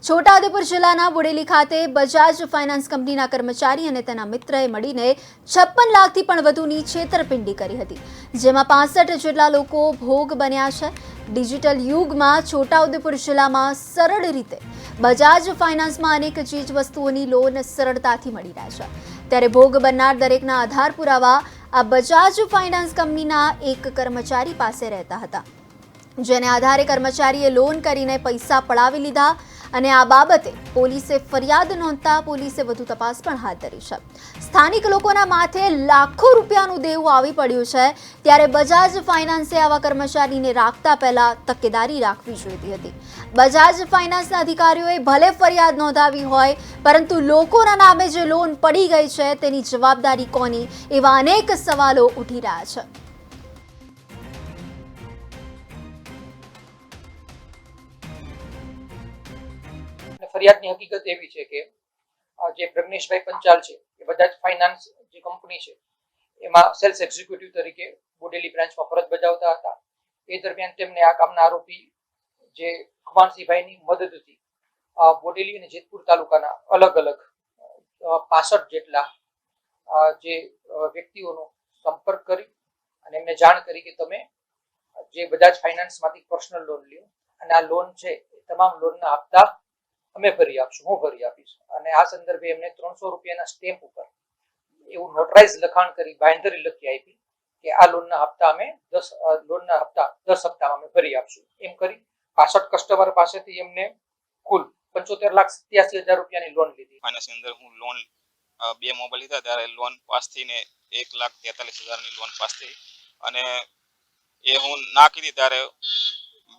છોટાઉદેપુર જિલ્લાના બોડેલી ખાતે બજાજ ફાઇનાન્સ કંપનીના કર્મચારી અને તેના મિત્રએ મળીને 56 લાખથી પણ વધુની છેતરપિંડી કરી હતી, જેમાં 65 જેટલા લોકો ભોગ બન્યા છે। ડિજિટલ યુગમાં છોટાઉદેપુર જિલ્લામાં સરળ રીતે બજાજ ફાઇનાન્સમાં અનેક ચીજ વસ્તુઓની લોન સરળતાથી મળી રહે છે, ત્યારે ભોગ બનનાર દરેકના આધાર પુરાવા આ બજાજ ફાઇનાન્સ કંપનીના એક કર્મચારી પાસે રહેતા હતા, જેને આધારે કર્મચારીએ લોન કરીને પૈસા પડાવી લીધા અને આ બાબતે પોલીસે ફરિયાદ નોંધતા પોલીસે વધુ તપાસ પણ હાથ ધરી છે। સ્થાનિક લોકોના માથે લાખો રૂપિયાનું દેવું આવી પડ્યું છે, ત્યારે બજાજ ફાઇનાન્સે આવા કર્મચારીને રાખતા પહેલા તકેદારી રાખવી જોઈતી હતી। બજાજ ફાઇનાન્સના અધિકારીઓએ ભલે ફરિયાદ નોંધાવી હોય, પરંતુ લોકોના નામે જે લોન પડી ગઈ છે તેની જવાબદારી કોની, એવા અનેક સવાલો ઉઠી રહ્યા છે। ફરિયાદની હકીકત એવી છે કે જે પ્રજ્ઞેશભાઈ પંચાલ છે એ બજાજ ફાઇનાન્સ જે કંપની છે એમાં સેલ્સ એક્ઝિક્યુટિવ તરીકે બોડેલી બ્રાન્ચમાં ફરજ બજાવતા હતા। એ દરમિયાન તેમને આ કામના આરોપી જે ખુમાનસિંહભાઈની મદદથી બોડેલી અને જેતપુર તાલુકાના અલગ અલગ 65 જેટલા જે વ્યક્તિઓનો સંપર્ક કરી અને એમને જાણ કરી કે તમે જે બજાજ ફાઇનાન્સમાંથી પર્સનલ લોન લ્યો અને આ લોન છે એ તમામ લોનના હપ્તા અમે ભરી આપશું, હું ભરી આપીશ, અને આ સંદર્ભે એમને 300 રૂપિયાના સ્ટેમ્પ ઉપર એવું નોટરાઇઝ લખાણ કરી બાંયધરી લખી આપી કે આ લોનના હપ્તા અમે 10 હપ્તામાં અમે ભરી આપશું। એમ કરી 65 કસ્ટમર પાસેથી એમને કુલ 75,87,000 રૂપિયાની લોન લીધી। ફાઇનાન્સની અંદર હું લોન 2 મોબાઈલ લીધા ત્યારે લોન પાસ થઈને 1,43,000 ની લોન પાસ થઈ, અને એ હું ના કીધી ત્યારે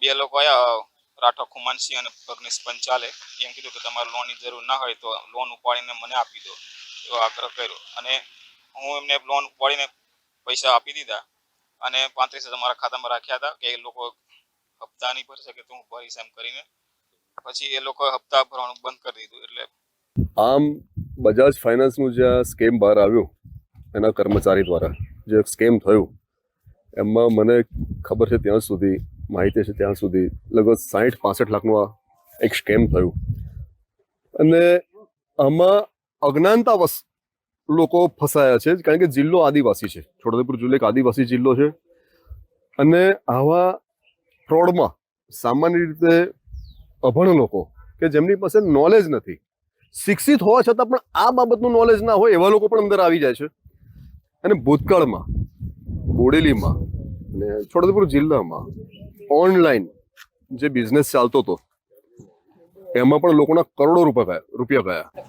બે લોકો આયા, રાઠોડ ખુમાનસિંહ અને પ્રજ્ઞેશ પંચાલે, એમ કીધું કે તમારે લોનની જરૂર ના હોય તો લોન ઉપાડીને મને આપી દો, એવો આગ્રહ કર્યો, અને હું એમને લોન ઉપાડીને પૈસા આપી દીધા અને 35,000 મારા ખાતામાં રાખ્યા હતા કે એ લોકો હપ્તા નહીં ભરી શકે તો હું ભરીશ એમ કરીને પછી એ લોકો હપ્તા ભરવાનું બંધ કરી દીધું। એટલે આમ બજાજ ફાઇનાન્સનું જે સ્કેમ બહાર આવ્યું એના કર્મચારી દ્વારા જે સ્કેમ થયું એમાં મને ખબર છે ત્યાં સુધી, માહિતી છે ત્યાં સુધી લગભગ 60-65 લાખનું આ એક સ્કેમ થયું, અને આમાં અજ્ઞાનતાવશ લોકો ફસાયા છે, કારણ કે જિલ્લો આદિવાસી છે, છોટાઉદેપુર જિલ્લો એક આદિવાસી જિલ્લો છે, અને આવા ફ્રોડમાં સામાન્ય રીતે અભણ લોકો કે જેમની પાસે નોલેજ નથી, શિક્ષિત હોવા છતાં પણ આ બાબતનું નોલેજ ના હોય એવા લોકો પણ અંદર આવી જાય છે। અને ભૂતકાળમાં બોડેલીમાં અને છોટાઉદેપુર જિલ્લામાં ઓનલાઈન જે બિઝનેસ ચાલતો હતો એમાં પણ લોકોના કરોડો રૂપિયા ગયા।